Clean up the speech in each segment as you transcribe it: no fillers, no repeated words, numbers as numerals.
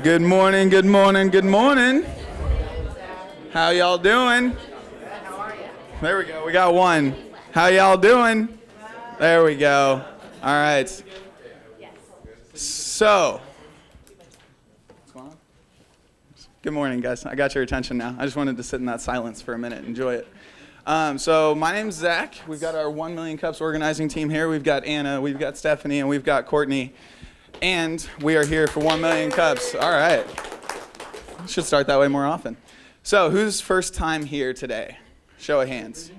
Good morning, good morning, good morning. How y'all doing? There we go, we got one. How y'all doing? There we go. All right. So, what's going on? Good morning, guys. I got your attention now. I just wanted to sit in that silence for a minute and enjoy it. So my name's Zach. We've got our 1 Million Cups organizing team here. We've got Anna, we've got Stephanie, and we've got Courtney. And we are here for 1 Million Cups. All right. Should start that way more often. So who's first time here today? Show of hands.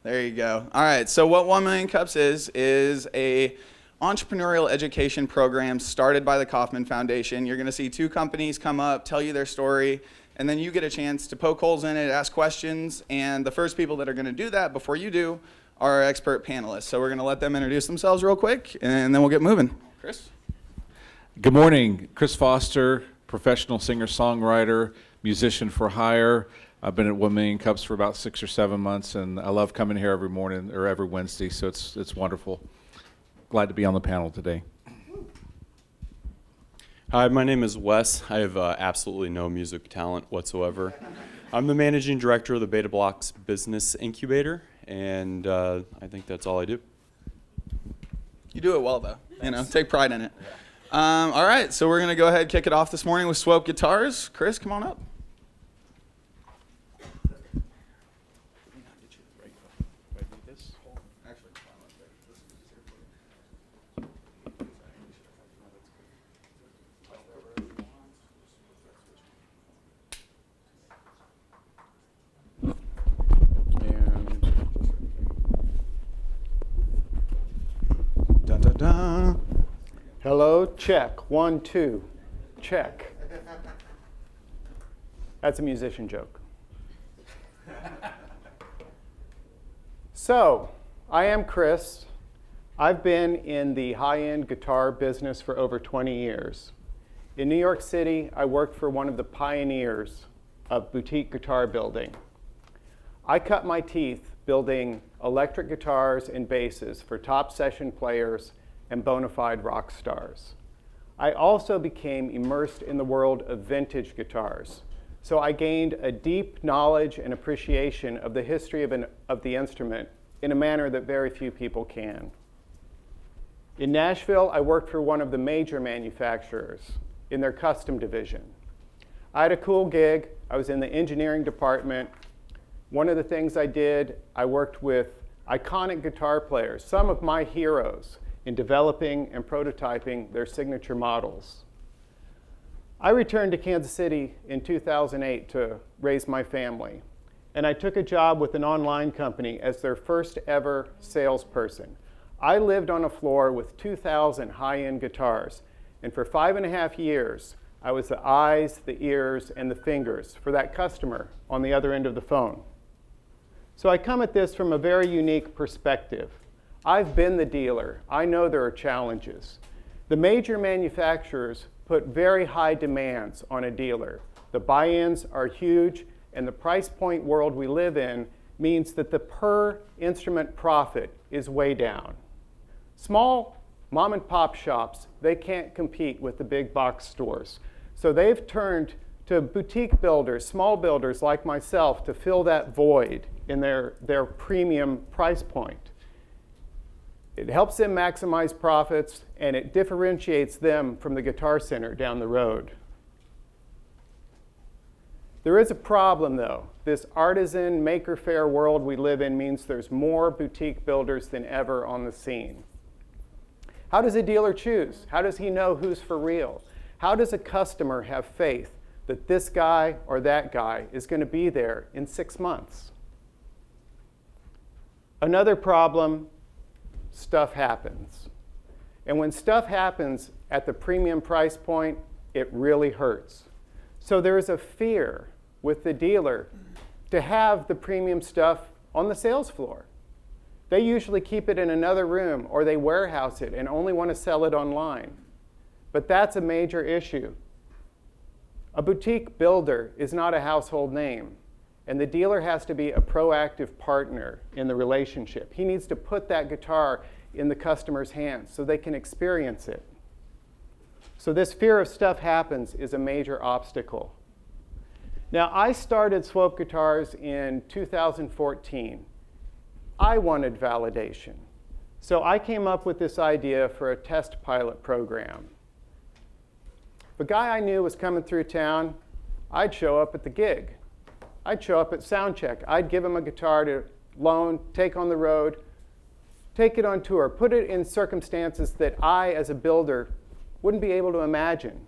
There you go. All right. So what 1 Million Cups is a entrepreneurial education program started by the Kauffman Foundation. You're going to see two companies come up, tell you their story, and then you get a chance to poke holes in it, ask questions, and the first people that are going to do that before you do are our expert panelists. So we're going to let them introduce themselves real quick, and then we'll get moving. Chris? Good morning. Chris Foster, professional singer-songwriter, musician for hire. I've been at 1 Million Cups for about 6 or 7 months, and I love coming here every morning or every Wednesday, so it's wonderful. Glad to be on the panel today. Hi, my name is Wes. I have absolutely no music talent whatsoever. I'm the managing director of the Beta Blocks Business Incubator, and I think that's all I do. You do it well, though. You know, take pride in it. All right, so we're going to go ahead and kick it off this morning with Swope Guitars. Chris, come on up. Hello, check. 1, 2, check. That's a musician joke. So, I am Chris. I've been in the high-end guitar business for over 20 years. In New York City, I worked for one of the pioneers of boutique guitar building. I cut my teeth building electric guitars and basses for top session players and bona fide rock stars. I also became immersed in the world of vintage guitars. So I gained a deep knowledge and appreciation of the history of the instrument in a manner that very few people can. In Nashville, I worked for one of the major manufacturers in their custom division. I had a cool gig. I was in the engineering department. One of the things I did, I worked with iconic guitar players, some of my heroes, in developing and prototyping their signature models. I returned to Kansas City in 2008 to raise my family, and I took a job with an online company as their first ever salesperson. I lived on a floor with 2,000 high-end guitars, and for 5.5 years, I was the eyes, the ears, and the fingers for that customer on the other end of the phone. So I come at this from a very unique perspective. I've been the dealer. I know there are challenges. The major manufacturers put very high demands on a dealer. The buy-ins are huge, and the price point world we live in means that the per instrument profit is way down. Small mom and pop shops, they can't compete with the big box stores. So they've turned to boutique builders, small builders like myself, to fill that void in their premium price point. It helps them maximize profits, and it differentiates them from the Guitar Center down the road. There is a problem, though. This artisan, maker faire world we live in means there's more boutique builders than ever on the scene. How does a dealer choose? How does he know who's for real? How does a customer have faith that this guy or that guy is going to be there in 6 months? Another problem, stuff happens. And when stuff happens at the premium price point, it really hurts. So there is a fear with the dealer to have the premium stuff on the sales floor. They usually keep it in another room, or they warehouse it and only want to sell it online. But that's a major issue. A boutique builder is not a household name. And the dealer has to be a proactive partner in the relationship. He needs to put that guitar in the customer's hands so they can experience it. So this fear of stuff happens is a major obstacle. Now, I started Swope Guitars in 2014. I wanted validation. So I came up with this idea for a test pilot program. The guy I knew was coming through town. I'd show up at the gig. I'd show up at sound check. I'd give him a guitar to loan, take on the road, take it on tour, put it in circumstances that I, as a builder, wouldn't be able to imagine.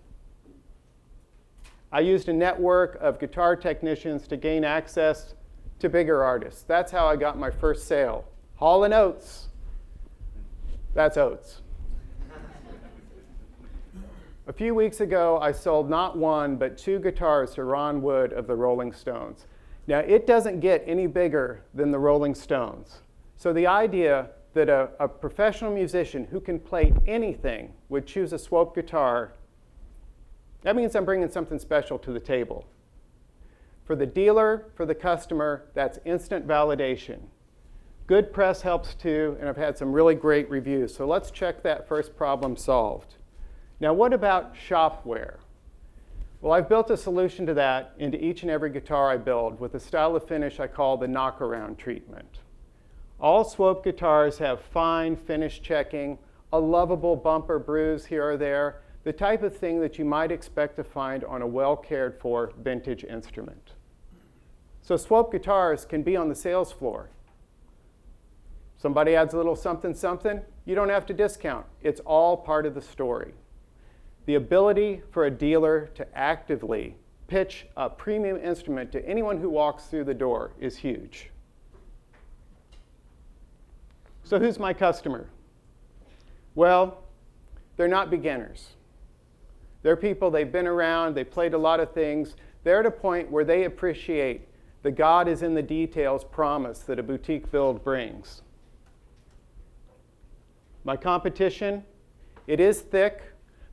I used a network of guitar technicians to gain access to bigger artists. That's how I got my first sale. Hall & Oates. That's Oates. A few weeks ago, I sold not one, but 2 guitars to Ron Wood of the Rolling Stones. Now, it doesn't get any bigger than the Rolling Stones. So the idea that a professional musician who can play anything would choose a Swope guitar, that means I'm bringing something special to the table. For the dealer, for the customer, that's instant validation. Good press helps too, and I've had some really great reviews. So let's check that first problem solved. Now, what about shopware? Well, I've built a solution to that into each and every guitar I build with a style of finish I call the knockaround treatment. All Swope guitars have fine finish checking, a lovable bumper bruise here or there, the type of thing that you might expect to find on a well-cared for vintage instrument. So Swope guitars can be on the sales floor. Somebody adds a little something, something, you don't have to discount. It's all part of the story. The ability for a dealer to actively pitch a premium instrument to anyone who walks through the door is huge. So who's my customer? Well, they're not beginners. They're people, they've been around, they played a lot of things. They're at a point where they appreciate the God is in the details promise that a boutique build brings. My competition, it is thick,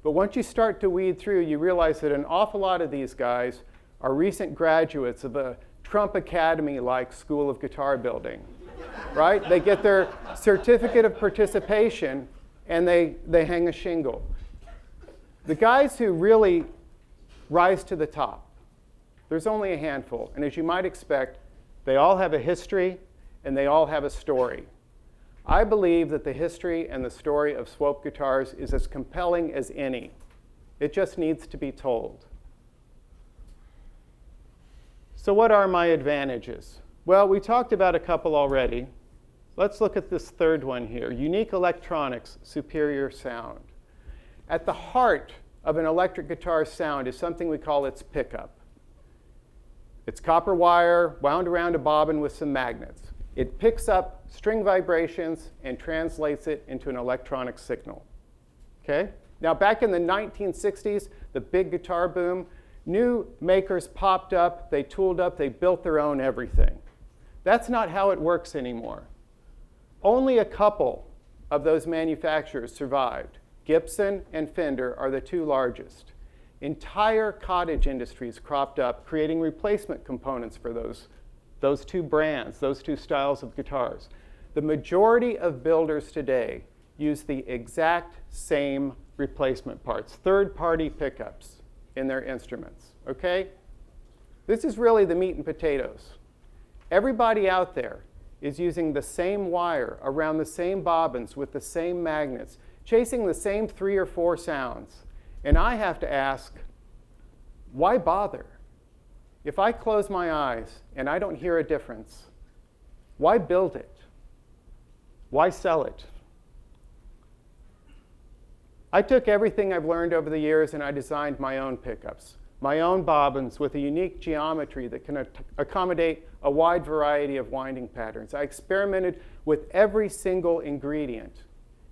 but once you start to weed through, you realize that an awful lot of these guys are recent graduates of a Trump Academy-like school of guitar building, right? They get their certificate of participation and they hang a shingle. The guys who really rise to the top, there's only a handful. And as you might expect, they all have a history and they all have a story. I believe that the history and the story of Swope guitars is as compelling as any. It just needs to be told. So what are my advantages? Well, we talked about a couple already. Let's look at this third one here. Unique electronics, superior sound. At the heart of an electric guitar sound is something we call its pickup. It's copper wire wound around a bobbin with some magnets. It picks up string vibrations and translates it into an electronic signal. Okay? Now, back in the 1960s, the big guitar boom, new makers popped up, they tooled up, they built their own everything. That's not how it works anymore. Only a couple of those manufacturers survived. Gibson and Fender are the 2 largest. Entire cottage industries cropped up, creating replacement components for those 2 brands, those 2 styles of guitars. The majority of builders today use the exact same replacement parts, third-party pickups in their instruments, okay? This is really the meat and potatoes. Everybody out there is using the same wire around the same bobbins with the same magnets, chasing the same 3 or 4 sounds. And I have to ask, why bother? If I close my eyes and I don't hear a difference, why build it? Why sell it? I took everything I've learned over the years and I designed my own pickups, my own bobbins with a unique geometry that can accommodate a wide variety of winding patterns. I experimented with every single ingredient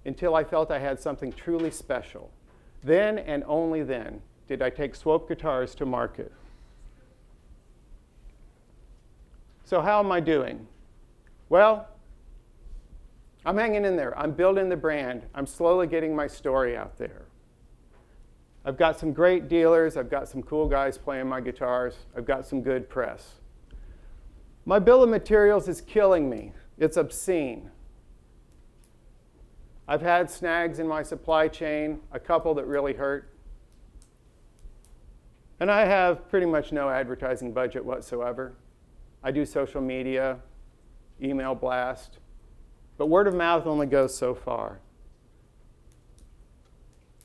until I felt I had something truly special. Then and only then did I take Swope guitars to market. So how am I doing? Well, I'm hanging in there. I'm building the brand. I'm slowly getting my story out there. I've got some great dealers. I've got some cool guys playing my guitars. I've got some good press. My bill of materials is killing me. It's obscene. I've had snags in my supply chain, a couple that really hurt. And I have pretty much no advertising budget whatsoever. I do social media, email blast, but word of mouth only goes so far.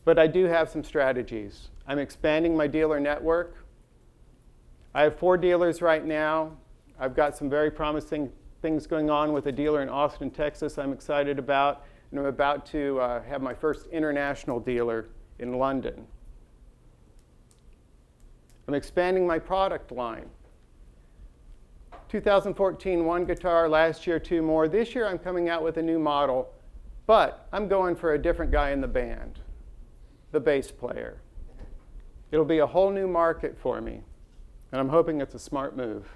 But I do have some strategies. I'm expanding my dealer network. I have 4 dealers right now. I've got some very promising things going on with a dealer in Austin, Texas I'm excited about. And I'm about to have my first international dealer in London. I'm expanding my product line. 2014, 1 guitar, last year 2 more. This year I'm coming out with a new model, but I'm going for a different guy in the band, the bass player. It'll be a whole new market for me, and I'm hoping it's a smart move.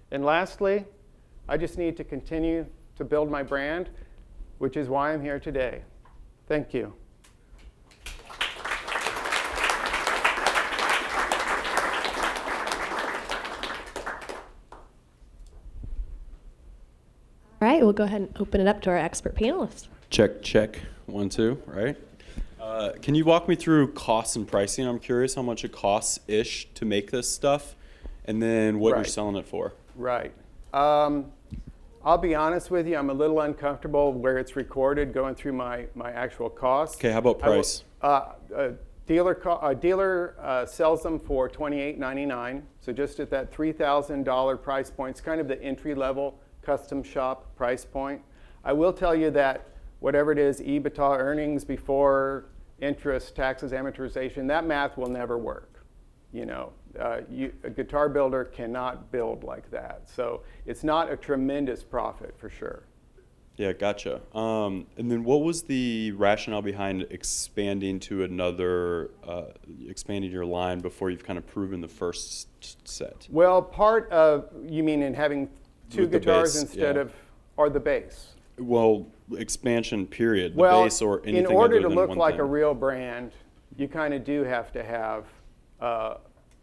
And lastly, I just need to continue to build my brand, which is why I'm here today. Thank you. All right, we'll go ahead and open it up to our expert panelists. Check, check. 1, 2, right? Can you walk me through costs and pricing? I'm curious how much it costs-ish to make this stuff, and then what you're selling it for. Right. I'll be honest with you, I'm a little uncomfortable where it's recorded going through my actual costs. Okay, how about price? A dealer sells them for $28.99, so just at that $3,000 price point. It's kind of the entry-level custom shop price point. I will tell you that whatever it is, EBITDA earnings before interest, taxes, amortization, that math will never work. You know, a guitar builder cannot build like that. So it's not a tremendous profit for sure. Yeah, gotcha. And then what was the rationale behind expanding to another, expanding your line before you've kind of proven the first set? Well, part of, you mean in having 2 With the guitars bass, instead yeah. of, or the bass? Well, expansion period, the Well, bass or anything in order other to than look one like thing. a real brand, you kind of do have to have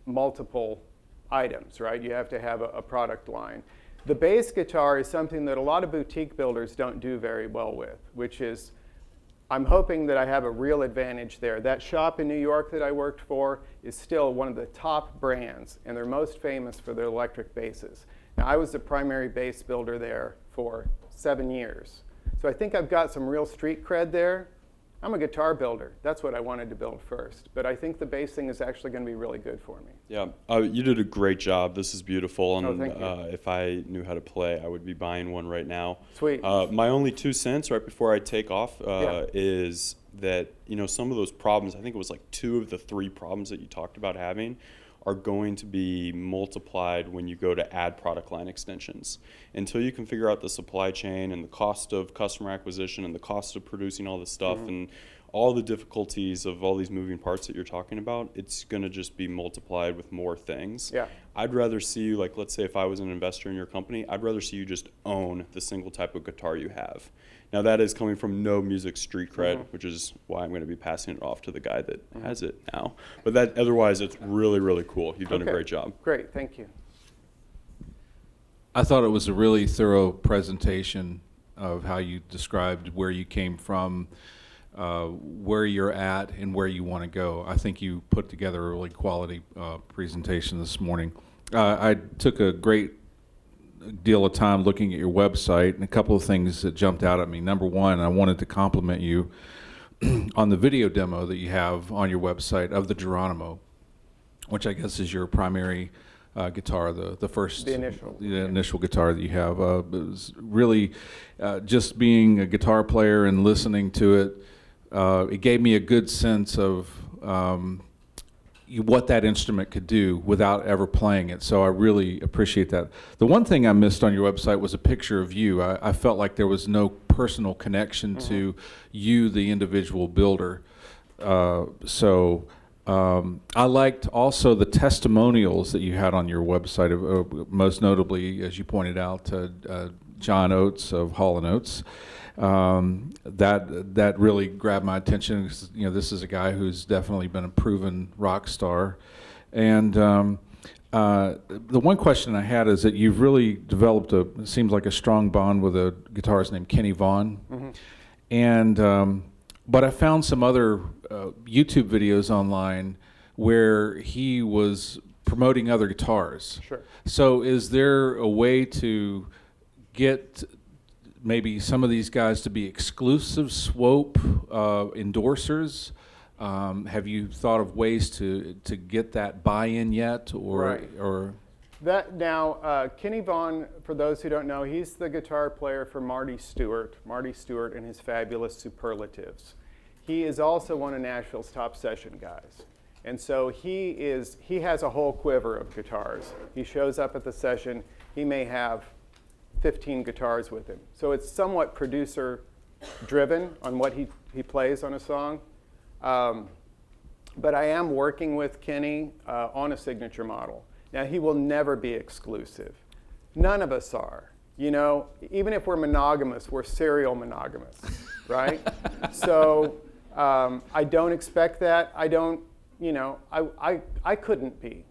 multiple items, right? You have to have a product line. The bass guitar is something that a lot of boutique builders don't do very well with, which is, I'm hoping that I have a real advantage there. That shop in New York that I worked for is still one of the top brands, and they're most famous for their electric basses. Now, I was the primary bass builder there for 7 years. So I think I've got some real street cred there. I'm a guitar builder. That's what I wanted to build first. But I think the bass thing is actually going to be really good for me. Yeah, you did a great job. This is beautiful, and thank you. if I knew how to play, I would be buying one right now. Sweet. My only 2 cents right before I take off Yeah. is that some of those problems. I think it was like 2 of the 3 problems that you talked about having are going to be multiplied when you go to add product line extensions. Until you can figure out the supply chain and the cost of customer acquisition and the cost of producing all this stuff and all the difficulties of all these moving parts that you're talking about, it's going to just be multiplied with more things. Yeah. I'd rather see you, like, let's say if I was an investor in your company, I'd rather see you just own the single type of guitar you have. Now, that is coming from no music street cred, which is why I'm going to be passing it off to the guy that has it now. But that, otherwise, it's really, really cool. You've done a great job. Great, thank you. I thought it was a really thorough presentation of how you described where you came from, where you're at, and where you want to go. I think you put together a really quality presentation this morning. I took a great deal of time looking at your website, and a couple of things that jumped out at me. Number one, I wanted to compliment you on the video demo that you have on your website of the Geronimo, which I guess is your primary guitar, the first, The initial. the initial guitar that you have. It was really just being a guitar player and listening to it. It gave me a good sense of what that instrument could do without ever playing it. So I really appreciate that. The one thing I missed on your website was a picture of you. I felt like there was no personal connection to you, the individual builder. I liked also the testimonials that you had on your website, most notably, as you pointed out, John Oates of Hall & Oates. That really grabbed my attention. This is a guy who's definitely been a proven rock star. And the one question I had is that you've really developed it seems like a strong bond with a guitarist named Kenny Vaughan. And but I found some other YouTube videos online where he was promoting other guitars. Sure. So is there a way to get maybe some of these guys to be exclusive Swope endorsers? Have you thought of ways to get that buy-in yet, or Right. or? That now, Kenny Vaughn, for those who don't know, he's the guitar player for Marty Stewart and his fabulous Superlatives. He is also one of Nashville's top session guys. And so he has a whole quiver of guitars. He shows up at the session, he may have 15 guitars with him. So it's somewhat producer driven on what he plays on a song. But I am working with Kenny on a signature model. Now, he will never be exclusive. None of us are. You know, even if we're monogamous, we're serial monogamous, right? So I don't expect that. I don't, you know, I couldn't be.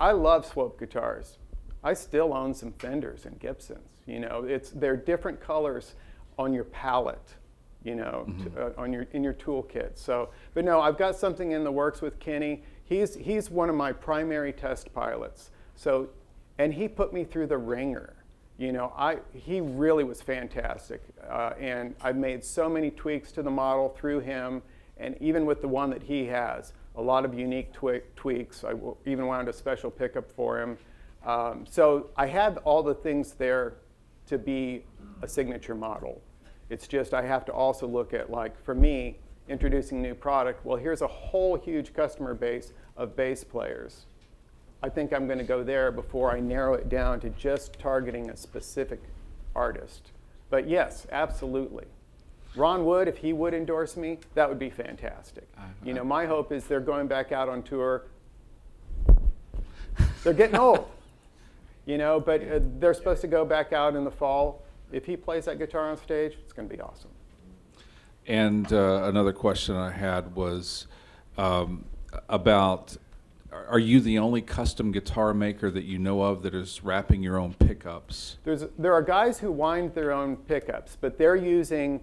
I love Swope guitars. I still own some Fenders and Gibsons. You know, they're different colors on your palette, you know, in your toolkit. So, but no, I've got something in the works with Kenny. He's one of my primary test pilots. So, and he put me through the ringer. You know, he really was fantastic. And I've made so many tweaks to the model through him, and even with the one that he has, a lot of unique tweaks. I even wound a special pickup for him. So I had all the things there to be a signature model. It's just I have to also look at, like, for me, introducing new product. Well, here's a whole huge customer base of bass players. I think I'm going to go there before I narrow it down to just targeting a specific artist. But yes, absolutely. Ron Wood, if he would endorse me, that would be fantastic. You know, my hope is they're going back out on tour. They're getting old, you know, but they're supposed to go back out in the fall. If he plays that guitar on stage, it's going to be awesome. And another question I had was about, are you the only custom guitar maker that you know of that is wrapping your own pickups? There are guys who wind their own pickups, but they're using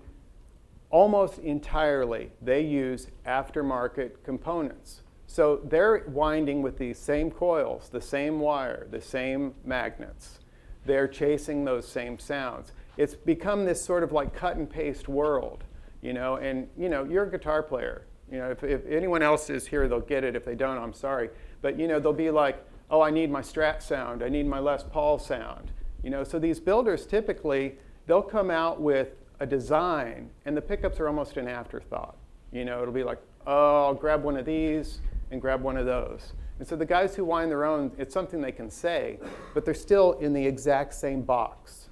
almost entirely, they use aftermarket components. So they're winding with these same coils, the same wire, the same magnets. They're chasing those same sounds. It's become this sort of like cut and paste world, you know, and you know, you're a guitar player. You know, if anyone else is here, they'll get it. If they don't, I'm sorry. But you know, they'll be like, oh, I need my Strat sound. I need my Les Paul sound. You know, so these builders typically, they'll come out with a design, and the pickups are almost an afterthought. You know, it'll be like, oh, I'll grab one of these and grab one of those. And so the guys who wind their own, it's something they can say, but they're still in the exact same box.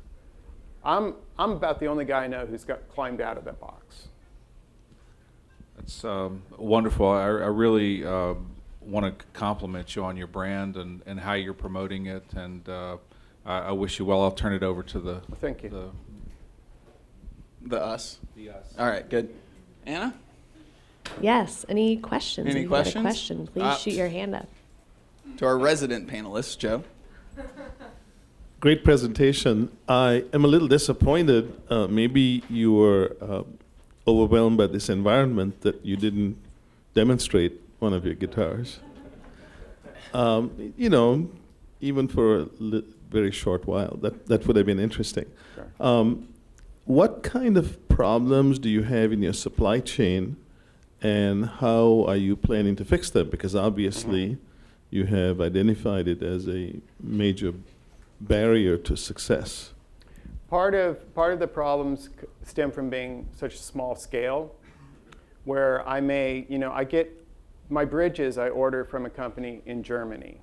I'm about the only guy I know who's climbed out of that box. That's wonderful. I really want to compliment you on your brand and how you're promoting it, and I wish you well. I'll turn it over to the Well, thank you. The us. The us. All right, good. Anna? Yes. Any questions? Any If you've got questions? a question, please shoot your hand up. To our resident panelists, Joe. Great presentation. I am a little disappointed. Maybe you were overwhelmed by this environment that you didn't demonstrate one of your guitars. You know, even for a very short while, that would have been interesting. Sure. What kind of problems do you have in your supply chain, and how are you planning to fix them? Because obviously, you have identified it as a major barrier to success. Part of the problems stem from being such a small scale, where I may, you know, I get my bridges I order from a company in Germany.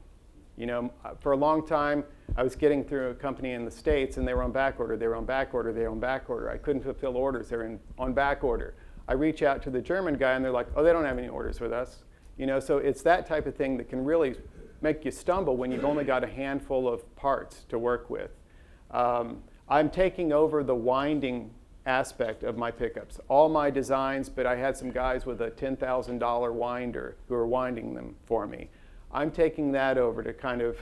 You know, for a long time, I was getting through a company in the States, and they were on back order, they were on back order, they were on back order. I couldn't fulfill orders, they were on back order. I reach out to the German guy, and they're like, oh, they don't have any orders with us. You know, so it's that type of thing that can really make you stumble when you've only got a handful of parts to work with. I'm taking over the winding aspect of my pickups. All my designs, but I had some guys with a $10,000 winder who are winding them for me. I'm taking that over to kind of,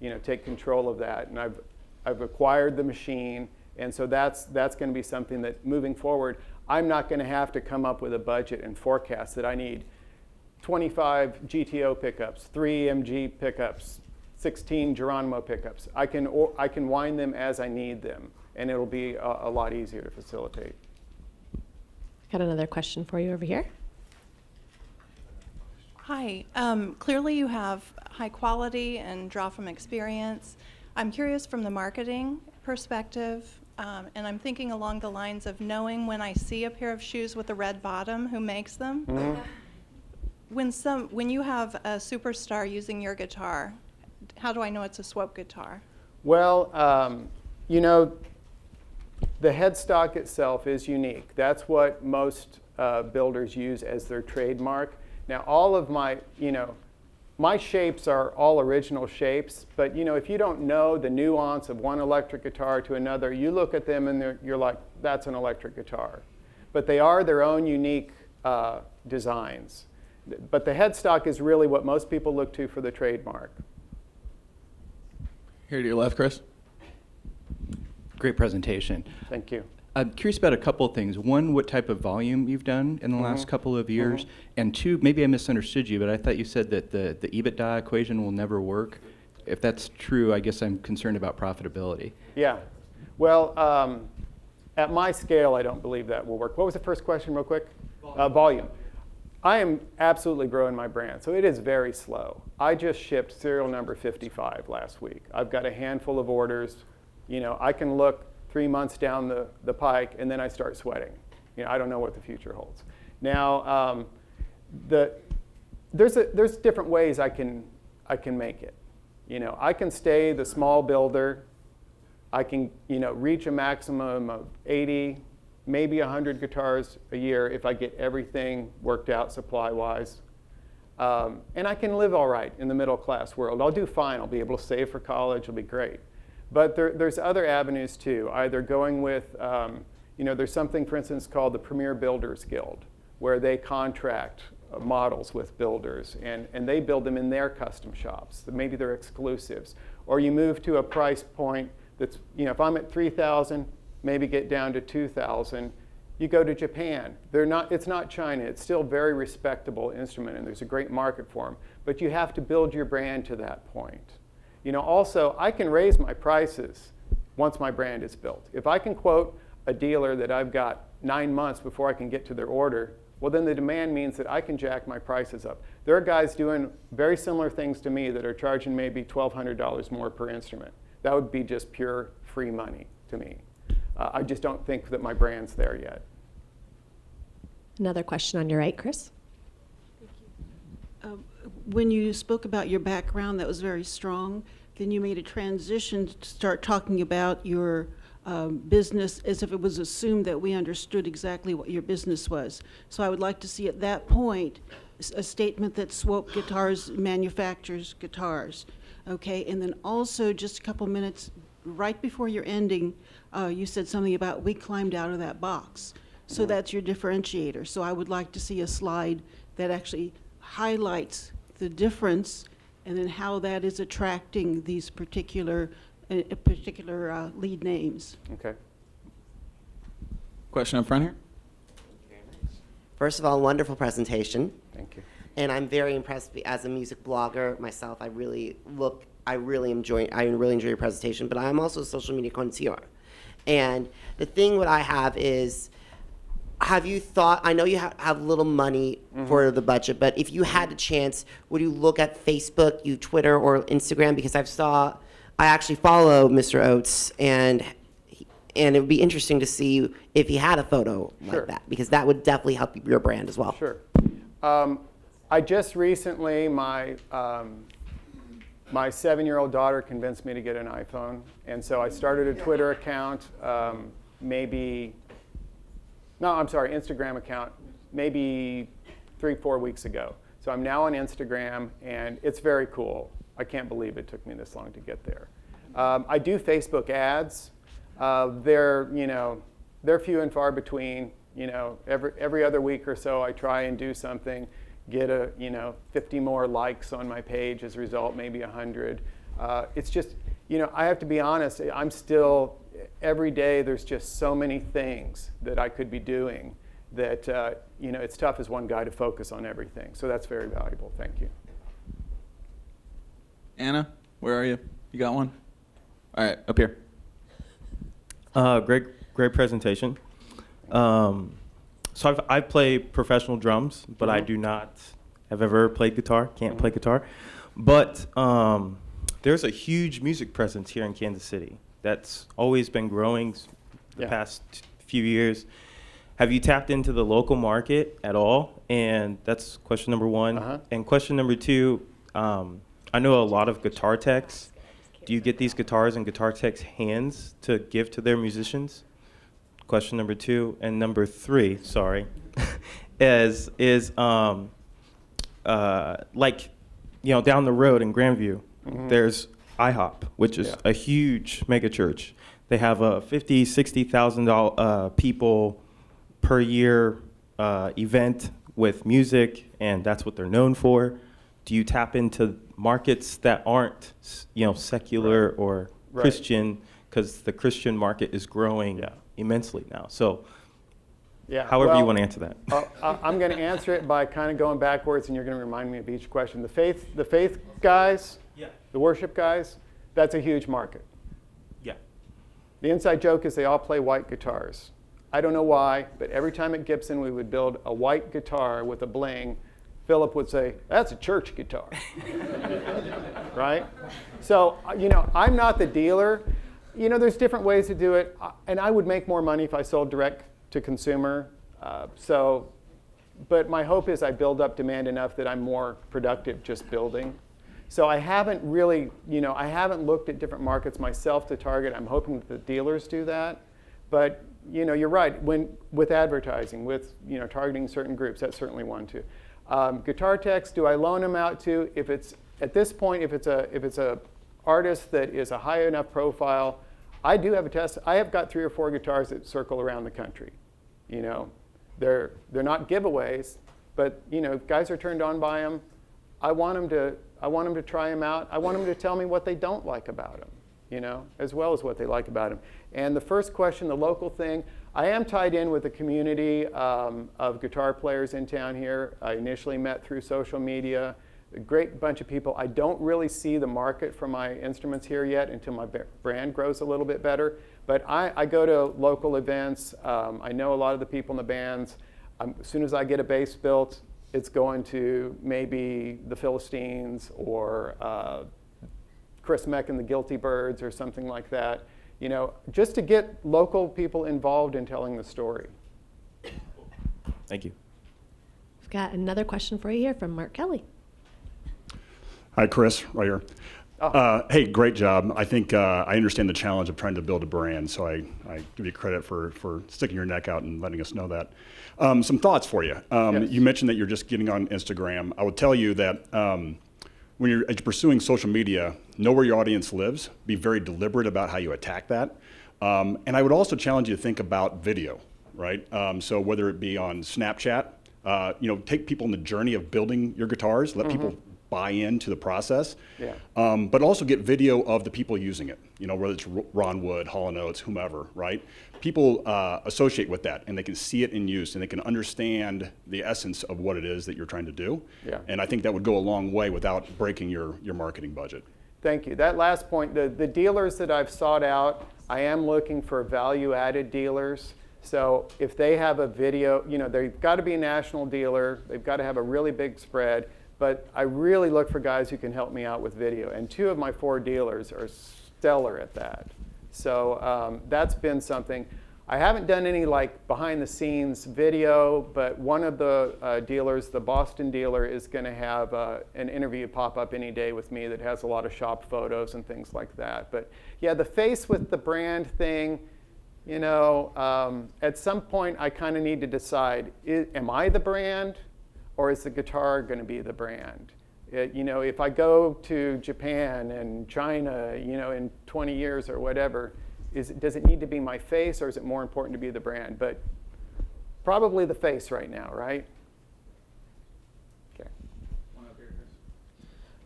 you know, take control of that, and I've acquired the machine, and so that's going to be something that moving forward, I'm not going to have to come up with a budget and forecast that I need 25 GTO pickups, 3 MG pickups, 16 Geronimo pickups. I can wind them as I need them, and it'll be a lot easier to facilitate. Got another question for you over here. Hi. Clearly you have high quality and draw from experience. I'm curious from the marketing perspective, and I'm thinking along the lines of knowing when I see a pair of shoes with a red bottom, who makes them. Mm-hmm. When you have a superstar using your guitar, how do I know it's a Swope guitar? Well, you know, the headstock itself is unique. That's what most builders use as their trademark. Now, all of my, my shapes are all original shapes, but if you don't know the nuance of one electric guitar to another, you look at them and you're like, that's an electric guitar. But they are their own unique designs. But the headstock is really what most people look to for the trademark. Here to your left, Chris. Great presentation. Thank you. I'm curious about a couple of things. One, what type of volume you've done in the last couple of years. And two, maybe I misunderstood you, but I thought you said that the EBITDA equation will never work. If that's true, I guess I'm concerned about profitability. Yeah. Well, at my scale, I don't believe that will work. What was the first question, real quick? Volume. I am absolutely growing my brand, so it is very slow. I just shipped serial number 55 last week. I've got a handful of orders. I can look 3 months down the pike, and then I start sweating. I don't know what the future holds. Now, there's different ways I can make it. I can stay the small builder. I can reach a maximum of 80, maybe 100 guitars a year if I get everything worked out supply-wise. And I can live all right in the middle class world. I'll do fine. I'll be able to save for college. It'll be great. But there's other avenues too, either going with, there's something, for instance, called the Premier Builders Guild, where they contract models with builders, and they build them in their custom shops. Maybe they're exclusives. Or you move to a price point that's, if I'm at $3,000, maybe get down to $2,000. You go to Japan. It's not China. It's still a very respectable instrument, and there's a great market for them. But you have to build your brand to that point. Also, I can raise my prices once my brand is built. If I can quote a dealer that I've got 9 months before I can get to their order, well, then the demand means that I can jack my prices up. There are guys doing very similar things to me that are charging maybe $1,200 more per instrument. That would be just pure free money to me. I just don't think that my brand's there yet. Another question on your right, Chris. When you spoke about your background, that was very strong. Then you made a transition to start talking about your business as if it was assumed that we understood exactly what your business was. So I would like to see at that point a statement that Swope Guitars manufactures guitars. Okay, and then also just a couple minutes right before your ending, you said something about we climbed out of that box. So that's your differentiator. So I would like to see a slide that actually highlights the difference and then how that is attracting these particular lead names. Okay. Question up front here. First of all, wonderful presentation. Thank you. And I'm very impressed as a music blogger myself. I really enjoy your presentation, but I'm also a social media connoisseur. And the thing what I have is, have you thought, I know you have little money for the budget, but if you had a chance, would you look at Facebook, Twitter, or Instagram? Because I actually follow Mr. Oates, and it would be interesting to see if he had a photo like that, because that would definitely help your brand as well. Sure. I just recently, my 7-year-old daughter convinced me to get an iPhone, and so I started a Twitter account, Instagram account, maybe 3-4 weeks ago. So I'm now on Instagram, and it's very cool. I can't believe it took me this long to get there. I do Facebook ads. They're few and far between. Every other week or so, I try and do something, get 50 more likes on my page as a result, maybe 100. It's just, I have to be honest. I'm still, every day there's just so many things that I could be doing, that it's tough as one guy to focus on everything. So that's very valuable. Thank you. Anna, where are you? You got one? All right, up here. Great presentation. So I play professional drums, but I do not have ever played guitar. Can't play guitar, but there's a huge music presence here in Kansas City that's always been growing the past few years. Have you tapped into the local market at all? And that's question number one. And question number two, I know a lot of guitar techs. Do you get these guitars in guitar techs' hands to give to their musicians? Question number two. And number three, sorry, is like, down the road in Grandview, there's IHOP, which is a huge mega church. They have a 50, 60,000 people per year event with music, and that's what they're known for. Do you tap into markets that aren't, secular or Christian? Because the Christian market is growing immensely now. So, however you want to answer that. I'm going to answer it by kind of going backwards, and you're going to remind me of each question. The faith guys, the worship guys, that's a huge market. Yeah. The inside joke is they all play white guitars. I don't know why, but every time at Gibson we would build a white guitar with a bling, Philip would say, "That's a church guitar." Right? So, I'm not the dealer. There's different ways to do it, and I would make more money if I sold direct to consumer. But my hope is I build up demand enough that I'm more productive just building. So I haven't really, I haven't looked at different markets myself to target. I'm hoping that the dealers do that. But, you're right. With advertising, with, targeting certain groups, that's certainly one too. Guitar techs, do I loan them out to? If it's at this point, if it's a artist that is a high enough profile, I do have a test. I have got 3 or 4 guitars that circle around the country. They're not giveaways, but guys are turned on by them. I want them to try them out. I want them to tell me what they don't like about them, as well as what they like about them. And the first question, the local thing, I am tied in with a community of guitar players in town here. I initially met through social media. A great bunch of people. I don't really see the market for my instruments here yet until my brand grows a little bit better. But I go to local events. I know a lot of the people in the bands. As soon as I get a bass built, it's going to maybe the Philistines or Chris Meck and the Guilty Birds or something like that. Just to get local people involved in telling the story. Thank you. We've got another question for you here from Mark Kelly. Hi, Chris, right here. Hey, great job. I think I understand the challenge of trying to build a brand, so I give you credit for sticking your neck out and letting us know that. Some thoughts for you. Yes. You mentioned that you're just getting on Instagram. I would tell you that when you're pursuing social media, know where your audience lives. Be very deliberate about how you attack that. And I would also challenge you to think about video, right? So whether it be on Snapchat, take people on the journey of building your guitars, let people buy into the process, but also get video of the people using it, whether it's Ron Wood, Hall & Oates, whomever, right? People associate with that, and they can see it in use, and they can understand the essence of what it is that you're trying to do. Yeah. And I think that would go a long way without breaking your marketing budget. Thank you. That last point, the dealers that I've sought out, I am looking for value-added dealers. So if they have a video, they've got to be a national dealer. They've got to have a really big spread. But I really look for guys who can help me out with video. And 2 of my 4 dealers are stellar at that. So that's been something. I haven't done any behind-the-scenes video, but one of the dealers, the Boston dealer, is going to have an interview pop up any day with me that has a lot of shop photos and things like that. But yeah, the face with the brand thing, at some point I kind of need to decide, am I the brand? Or is the guitar going to be the brand? If I go to Japan and China, in 20 years or whatever, does it need to be my face, or is it more important to be the brand? But probably the face right now, right? Okay.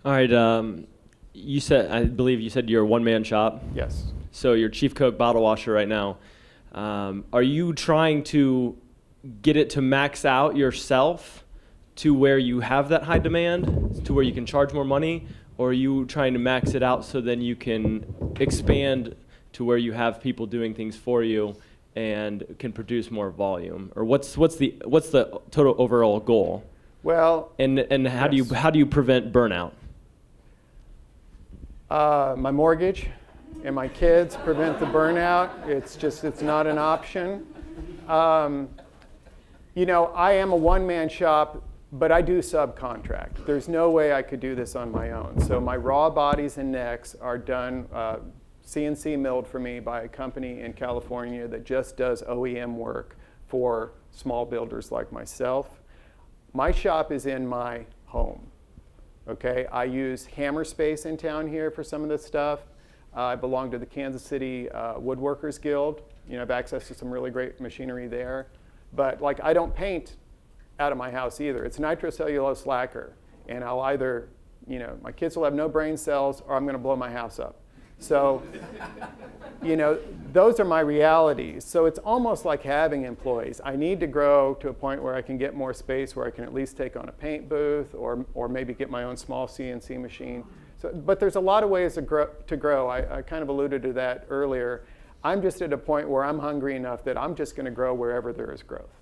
All right. I believe you said you're a one-man shop. Yes. So you're chief cook, bottle washer right now. Are you trying to get it to max out yourself to where you have that high demand, to where you can charge more money, or are you trying to max it out so then you can expand to where you have people doing things for you and can produce more volume? Or what's the total overall goal? Well, And how do you prevent burnout? my mortgage and my kids prevent the burnout. It's not an option. You know, I am a one-man shop, but I do subcontract. There's no way I could do this on my own. So my raw bodies and necks are done CNC milled for me by a company in California that just does OEM work for small builders like myself. My shop is in my home. Okay, I use Hammer Space in town here for some of this stuff. I belong to the Kansas City Woodworkers Guild. You know, I have access to some really great machinery there. But like, I don't paint out of my house either. It's nitrocellulose lacquer. And I'll either, you know, my kids will have no brain cells or I'm going to blow my house up. So, you know, those are my realities. So it's almost like having employees. I need to grow to a point where I can get more space, where I can at least take on a paint booth or maybe get my own small CNC machine. So, but there's a lot of ways to grow. I kind of alluded to that earlier. I'm just at a point where I'm hungry enough that I'm just going to grow wherever there is growth.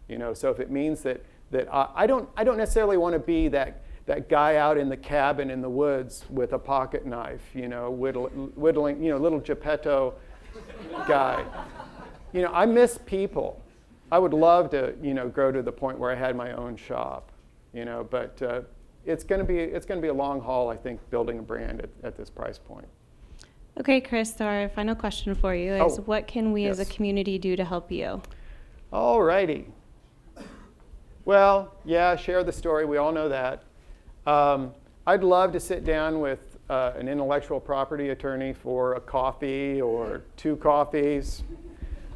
You know, so if it means that I don't necessarily want to be that guy out in the cabin in the woods with a pocket knife, you know, whittling, you know, little Geppetto guy. You know, I miss people. I would love to, you know, grow to the point where I had my own shop, you know, but it's going to be a long haul, I think, building a brand at this price point. Okay, Chris, so our final question for you is, what can we as a yes. community do to help you? All righty. Well, yeah, share the story. We all know that. I'd love to sit down with an intellectual property attorney for a coffee or 2 coffees,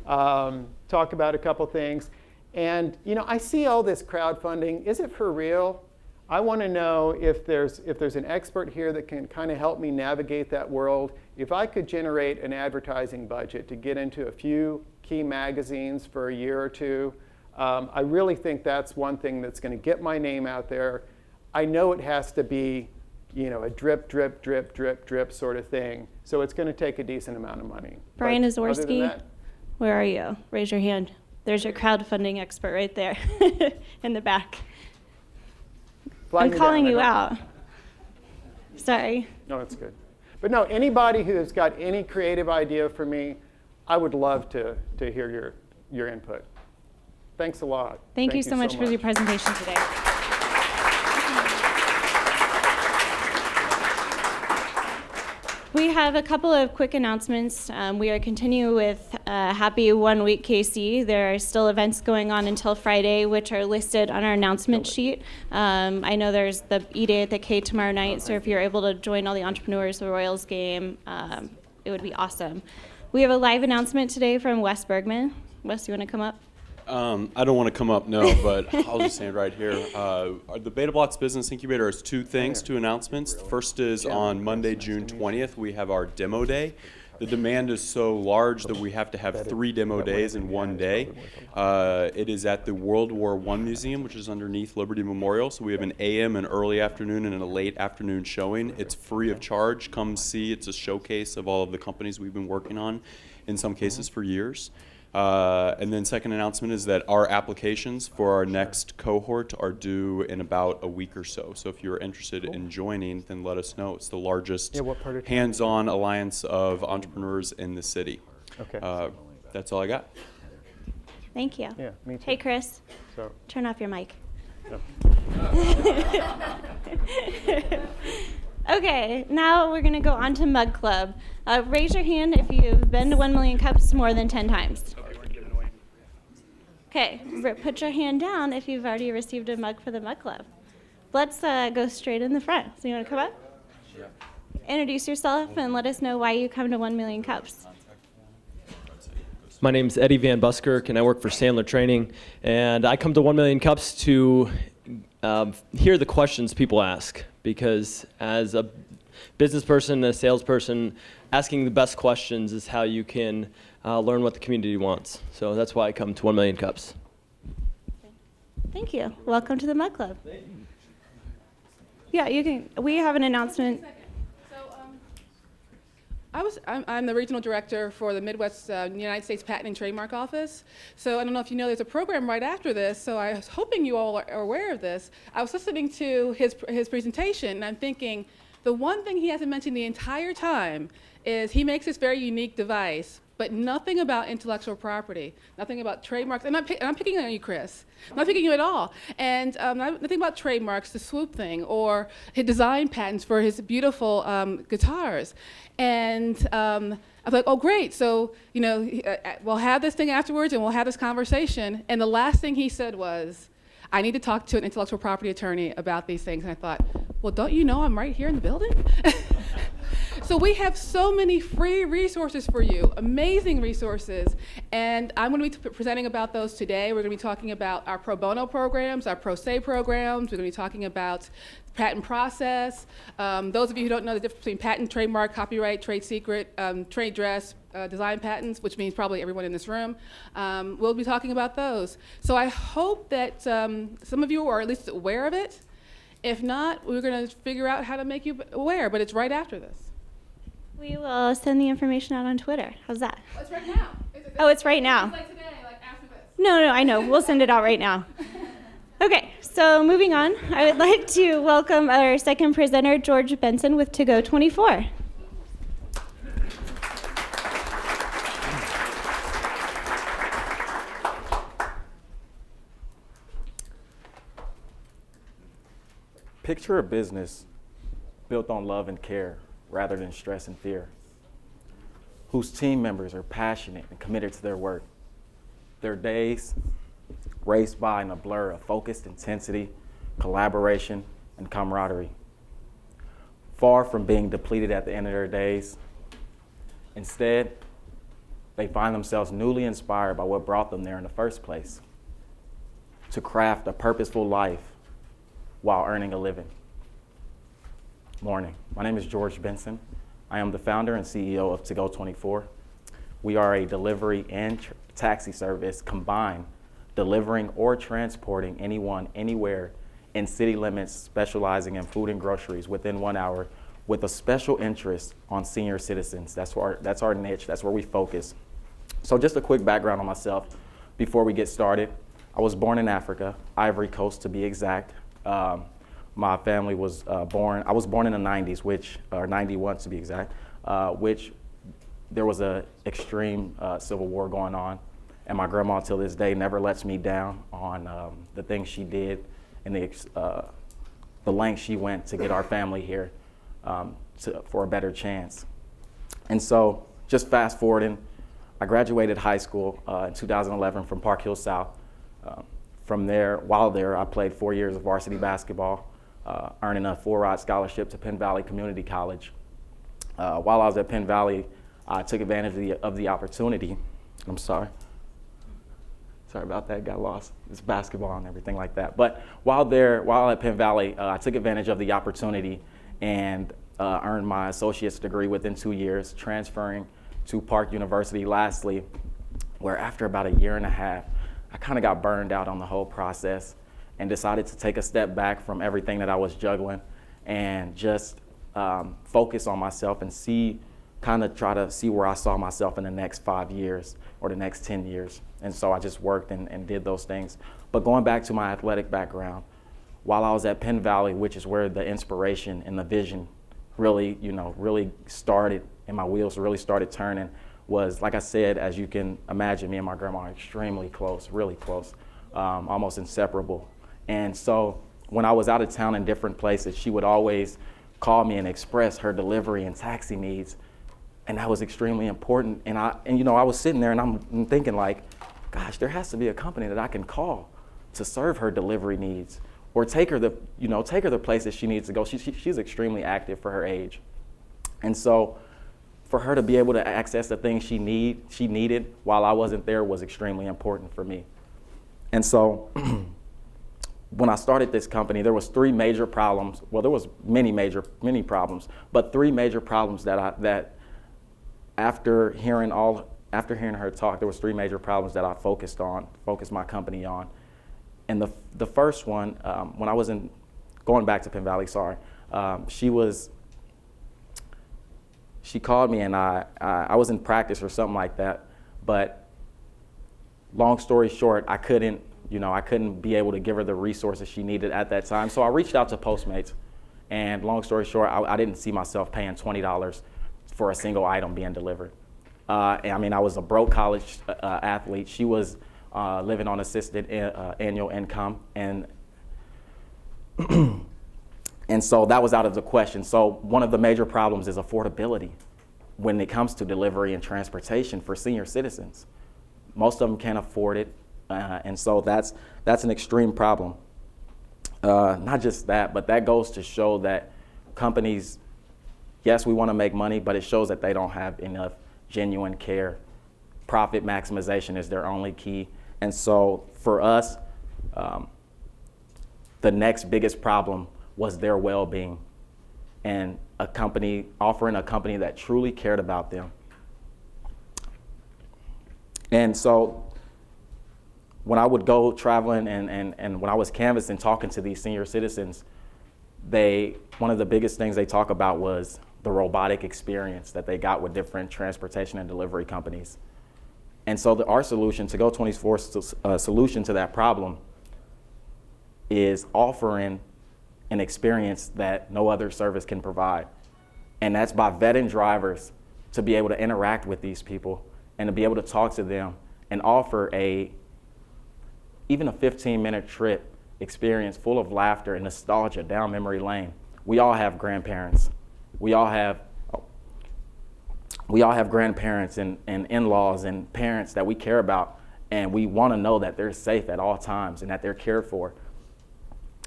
talk about a couple things. And, you know, I see all this crowdfunding. Is it for real? I want to know if there's an expert here that can kind of help me navigate that world. If I could generate an advertising budget to get into a few key magazines for a year or 2, I really think that's one thing that's going to get my name out there. I know it has to be, you know, a drip, drip, drip, drip, drip sort of thing. So it's going to take a decent amount of money. Brian But other than Azorski, that, where are you? Raise your hand. There's your crowdfunding expert right there in the back. flag I'm me calling down. you out. Sorry. No, it's good. But no, anybody who's got any creative idea for me, I would love to hear your input. Thanks a lot. Thank you so much for your presentation today. We have a couple of quick announcements. We are continuing with Happy 1 Week KC. There are still events going on until Friday, which are listed on our announcement sheet. I know there's the E-Day at the K tomorrow night, so if you're able to join all the entrepreneurs, the Royals game, it would be awesome. We have a live announcement today from Wes Bergman. Wes, you want to come up? I don't want to come up, no, but I'll just stand right here. The Beta Blocks Business Incubator has 2 announcements. The first is on Monday, June 20th, we have our demo day. The demand is so large that we have to have 3 demo days in one day. It is at the World War I Museum, which is underneath Liberty Memorial. So we have an AM, an early afternoon, and a late afternoon showing. It's free of charge. Come see. It's a showcase of all of the companies we've been working on, in some cases for years. And then second announcement is that our applications for our next cohort are due in about a week or so. So if you're interested in joining, then let us know. It's the largest hands-on alliance of entrepreneurs in the city. Okay. That's all I got. Thank you. Yeah, me too. Hey, Chris. So, Turn off your mic. Okay, now we're going to go on to Mug Club. Raise your hand if you've been to 1 Million Cups more than 10 times. Okay, put your hand down if you've already received a mug for the Mug Club. Let's go straight in the front. So you want to come up? Yeah. Introduce yourself and let us know why you come to 1 Million Cups. My name's Eddie Van Buskirk, and I work for Sandler Training. And I come to 1 Million Cups to hear the questions people ask, because as a business person, a salesperson, asking the best questions is how you can learn what the community wants. So that's why I come to 1 Million Cups. Thank you. Welcome to the Mug Club. Yeah, you can. We have an announcement. I'm the regional director for the Midwest United States Patent and Trademark Office. So I don't know if you know, there's a program right after this. So I was hoping you all are aware of this. I was listening to his presentation, and I'm thinking, the one thing he hasn't mentioned the entire time is he makes this very unique device, but nothing about intellectual property, nothing about trademarks. And I'm picking on you, Chris. I'm not picking you at all. And nothing about trademarks, the swoop thing, or his design patents for his beautiful guitars. And I was like, oh, great. So, you know, we'll have this thing afterwards, and we'll have this conversation. And the last thing he said was, I need to talk to an intellectual property attorney about these things. And I thought, well, don't you know I'm right here in the building? So we have so many free resources for you, amazing resources, and I'm going to be presenting about those today. We're going to be talking about our pro bono programs, our pro se programs. We're going to be talking about the patent process. Those of you who don't know the difference between patent, trademark, copyright, trade secret, trade dress, design patents, which means probably everyone in this room, we'll be talking about those. So I hope that some of you are at least aware of it. If not, we're going to figure out how to make you aware, but it's right after this. We will send the information out on Twitter. How's that? Well, it's right now. Oh, it's right now. It's like today, like after this. No, I know. We'll send it out right now. Okay, so moving on, I would like to welcome our second presenter, George Benson with To Go 24. Picture a business built on love and care rather than stress and fear, whose team members are passionate and committed to their work. Their days race by in a blur of focused intensity, collaboration, and camaraderie. Far from being depleted at the end of their days, instead, they find themselves newly inspired by what brought them there in the first place, to craft a purposeful life while earning a living. Morning. My name is George Benson. I am the founder and CEO of To Go 24. We are a delivery and taxi service combined, delivering or transporting anyone, anywhere in city limits, specializing in food and groceries within 1 hour, with a special interest on senior citizens. That's our niche. That's where we focus. So just a quick background on myself before we get started. I was born in Africa, Ivory Coast to be exact. My family was I was born in the 90s, or 91 to be exact, which there was an extreme civil war going on. And my grandma, till this day, never lets me down on the things she did and the lengths she went to get our family here for a better chance. And so, just fast forwarding, I graduated high school in 2011 from Park Hill South. From there, while there, I played 4 years of varsity basketball, earning a full-ride scholarship to Penn Valley Community College. While I was at Penn Valley, I took advantage of the opportunity. I'm sorry. Sorry about that, got lost. It's basketball and everything like that. But while at Penn Valley, I took advantage of the opportunity and earned my associate's degree within 2 years, transferring to Park University lastly, where after about a year and a half, I kind of got burned out on the whole process and decided to take a step back from everything that I was juggling and just focus on myself and try to see where I saw myself in the next 5 years or the next 10 years. And so I just worked and did those things. But going back to my athletic background, while I was at Penn Valley, which is where the inspiration and the vision really started and my wheels really started turning, was, like I said, as you can imagine, me and my grandma are extremely close, really close, almost inseparable. And so when I was out of town in different places, she would always call me and express her delivery and taxi needs. And that was extremely important. And I was sitting there and I'm thinking like, gosh, there has to be a company that I can call to serve her delivery needs or take her the places she needs to go. She's extremely active for her age. And so for her to be able to access the things she needed while I wasn't there was extremely important for me. And so when I started this company, there was three major problems. Well, there was many problems, but three major problems that after hearing her talk, there was three major problems that I focused my company on. And the first one, when I was going back to Penn Valley, sorry, she called me, and I was in practice or something like that. But long story short, I couldn't be able to give her the resources she needed at that time. So I reached out to Postmates, and long story short, I didn't see myself paying $20 for a single item being delivered. I mean, I was a broke college athlete. She was living on assisted annual income, and and so that was out of the question. So one of the major problems is affordability when it comes to delivery and transportation for senior citizens. Most of them can't afford it, and so that's an extreme problem. Not just that, but that goes to show that companies, yes, we want to make money, but it shows that they don't have enough genuine care. Profit maximization is their only key. And so for us, the next biggest problem was their well-being, and offering a company that truly cared about them. And so when I would go traveling and when I was canvassing, talking to these senior citizens, one of the biggest things they talk about was the robotic experience that they got with different transportation and delivery companies. And so our solution, To Go 24's solution to that problem, is offering an experience that no other service can provide. And that's by vetting drivers to be able to interact with these people and to be able to talk to them and offer even a 15-minute trip experience full of laughter and nostalgia down memory lane. We all have grandparents. We all have grandparents and in-laws and parents that we care about, and we want to know that they're safe at all times and that they're cared for.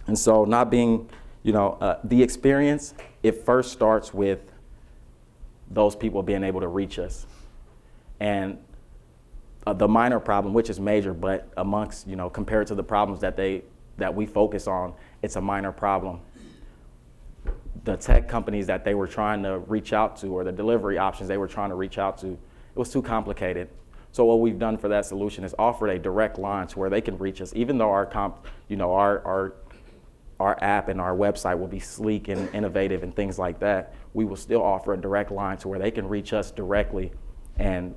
And so the experience, it first starts with those people being able to reach us. And the minor problem, which is major, but amongst, compared to the problems that we focus on, it's a minor problem. The tech companies that they were trying to reach out to, or the delivery options they were trying to reach out to, it was too complicated. So what we've done for that solution is offered a direct line to where they can reach us. Even though our app and our website will be sleek and innovative and things like that, we will still offer a direct line to where they can reach us directly, and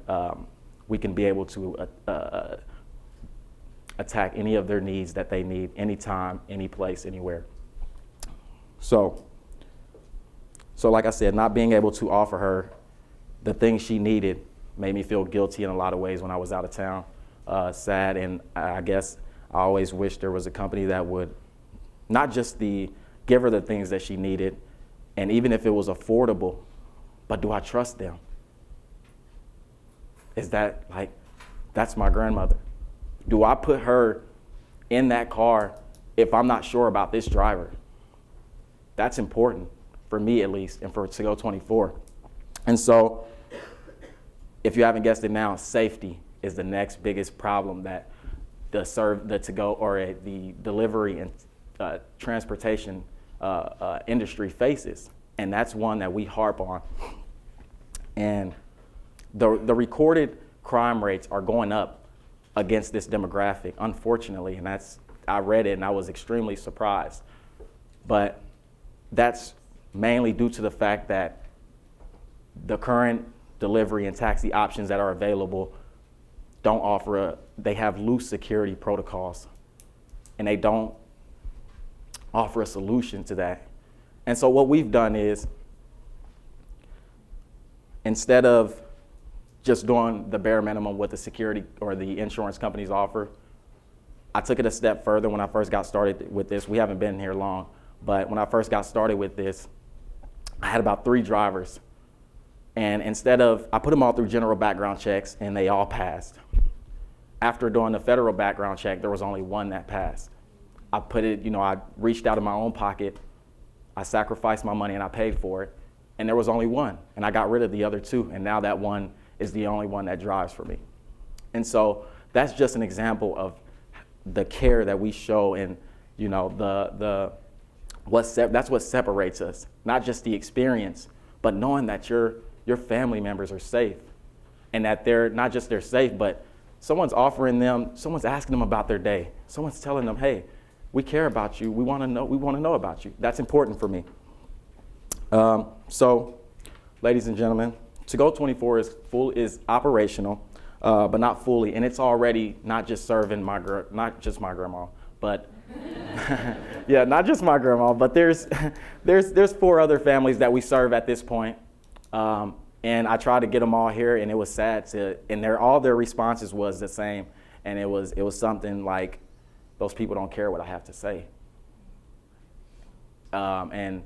we can be able to attack any of their needs that they need, anytime, any place, anywhere. So like I said, not being able to offer her the things she needed made me feel guilty in a lot of ways when I was out of town, sad, and I guess I always wished there was a company that would not just give her the things that she needed, and even if it was affordable, but do I trust them? Is that that's my grandmother. Do I put her in that car if I'm not sure about this driver? That's important for me, at least, and for To Go 24. And so, if you haven't guessed it now, safety is the next biggest problem that the to-go or the delivery and transportation industry faces, and that's one that we harp on. And the recorded crime rates are going up against this demographic, unfortunately, and I read it and I was extremely surprised. But that's mainly due to the fact that the current delivery and taxi options that are available they have loose security protocols, and they don't offer a solution to that. And so what we've done is, instead of just doing the bare minimum what the security or the insurance companies offer, I took it a step further when I first got started with this. We haven't been here long, but when I first got started with this, I had about 3 drivers. And I put them all through general background checks, and they all passed. After doing the federal background check, there was only 1 that passed. I reached out of my own pocket, I sacrificed my money, and I paid for it. And there was only 1, and I got rid of the other 2, and now that 1 is the only one that drives for me. And so that's just an example of the care that we show, and that's what separates us. Not just the experience, but knowing that your family members are safe, and that they're not just safe, but someone's offering them, someone's asking them about their day. Someone's telling them, hey, we care about you. We want to know about you. That's important for me. So, ladies and gentlemen, To Go 24 is operational, but not fully, and it's already not just serving not just my grandma, but yeah, not just my grandma, but there's 4 other families that we serve at this point. And I tried to get them all here, and it was sad and all their responses was the same, and it was something like, those people don't care what I have to say. And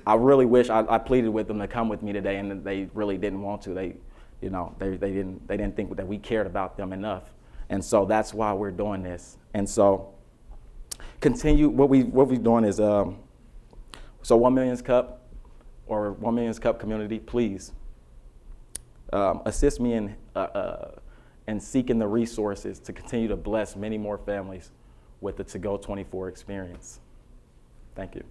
I really wish I pleaded with them to come with me today, and they really didn't want to. They didn't think that we cared about them enough, and so that's why we're doing this. And so, what we're doing is so 1 Million's Cup. Or 1 Million's Cup community, please assist me in seeking the resources to continue to bless many more families with the To Go 24 experience. Thank you.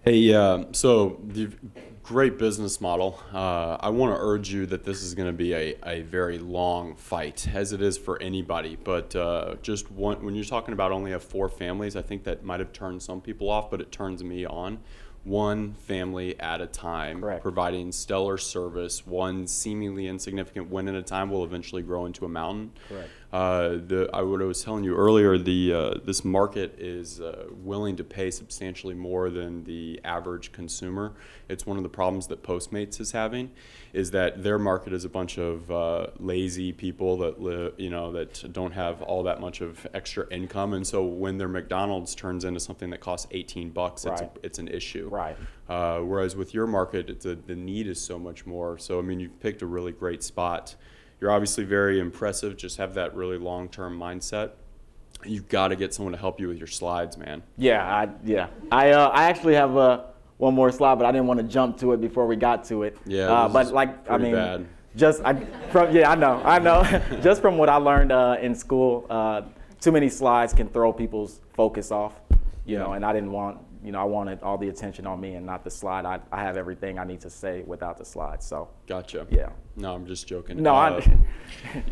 Hey, so the great business model. I want to urge you that this is going to be a very long fight, as it is for anybody. But when you're talking about only have 4 families, I think that might have turned some people off, but it turns me on. One family at a time, Correct. Providing stellar service. One seemingly insignificant win at a time will eventually grow into a mountain. Correct. What I was telling you earlier, this market is willing to pay substantially more than the average consumer. It's one of the problems that Postmates is having, is that their market is a bunch of lazy people that that don't have all that much of extra income, and so when their McDonald's turns into something that costs $18, Right. it's an issue. Right. Whereas with your market, the need is so much more. So I mean, you've picked a really great spot. You're obviously very impressive. Just have that really long-term mindset. You've got to get someone to help you with your slides, man. I actually have one more slide, but I didn't want to jump to it before we got to it. Yeah, but like I mean, bad. I know. Just from what I learned in school, too many slides can throw people's focus off. You know, and I didn't want. I wanted all the attention on me and not the slide. I have everything I need to say without the slide. So. Gotcha. Yeah. No, I'm just joking. No,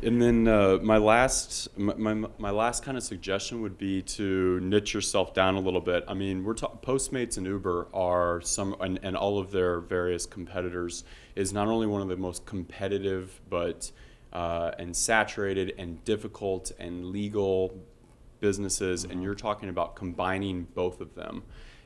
and then my last kind of suggestion would be to niche yourself down a little bit. I mean, Postmates and Uber are and all of their various competitors is not only one of the most competitive, but and saturated and difficult and legal businesses, and you're talking about combining both of them.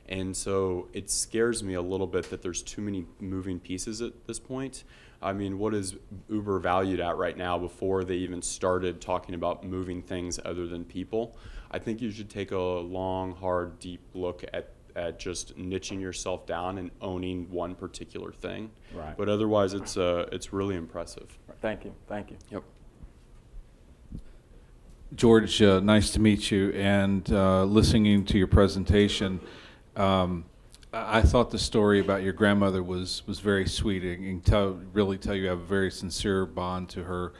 And so it scares me a little bit that there's too many moving pieces at this point. I mean, what is Uber valued at right now before they even started talking about moving things other than people? I think you should take a long, hard, deep look at just niching yourself down and owning one particular thing. Right. But otherwise, it's really impressive. Thank you. Thank you. Yep. George, nice to meet you. And listening to your presentation, I thought the story about your grandmother was very sweet, and really tell you have a very sincere bond to her.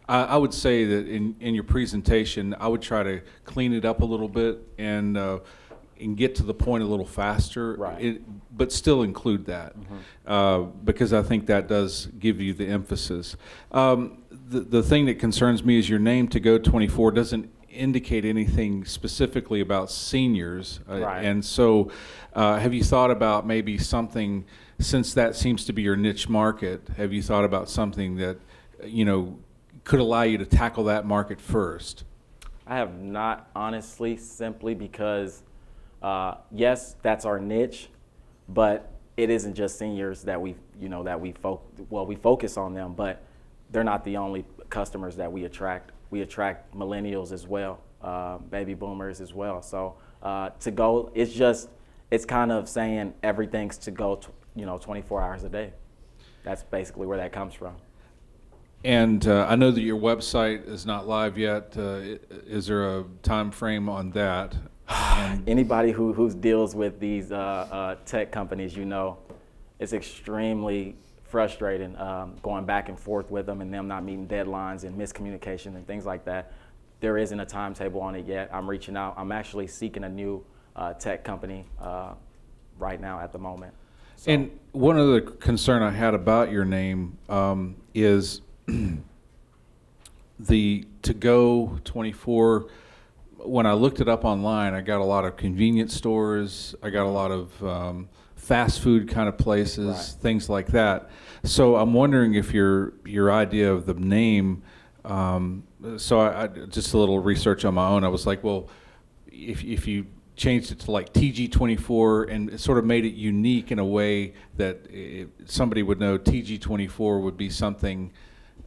I would say that in your presentation, I would try to clean it up a little bit and get to the point a little faster, right. But still include that, because I think that does give you the emphasis. The thing that concerns me is your name, To Go 24, doesn't indicate anything specifically about seniors. Right. And so have you thought about maybe something, since that seems to be your niche market, have you thought about something that, could allow you to tackle that market first? I have not, honestly, simply because, yes, that's our niche, but it isn't just seniors that we focus on them, but they're not the only customers that we attract. We attract millennials as well, baby boomers as well. So To Go, it's kind of saying everything's to go, 24 hours a day. That's basically where that comes from. And I know that your website is not live yet. Is there a time frame on that? Anybody who deals with these tech companies, it's extremely frustrating going back and forth with them and them not meeting deadlines and miscommunication and things like that. There isn't a timetable on it yet. I'm reaching out. I'm actually seeking a new tech company right now at the moment. So, And one other concern I had about your name is the To-Go 24. When I looked it up online, I got a lot of convenience stores. I got a lot of fast food kind of places, Right. things like that. So I'm wondering if your idea of the name. So I just a little research on my own. I was like, well, if you changed it to like TG24 and it sort of made it unique in a way that somebody would know TG24 would be something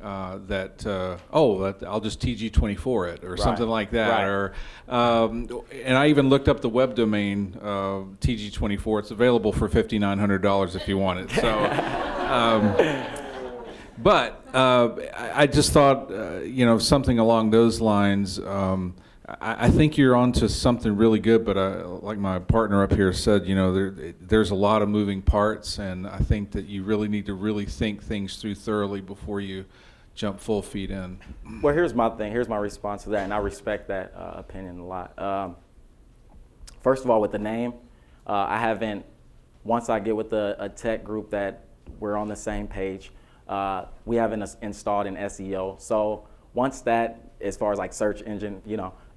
that I'll just TG24 it or Right. something like that. Right. Or and I even looked up the web domain TG24. It's available for $5,900 if you want it. So. But I just thought, something along those lines. I think you're onto something really good, but like my partner up here said, there's a lot of moving parts, and I think that you really need to really think things through thoroughly before you jump full feet in. well, here's my thing. Here's my response to that, and I respect that opinion a lot. First of all, with the name, I haven't. Once I get with a tech group that we're on the same page, we haven't installed an SEO. So once that, as far as like search engine,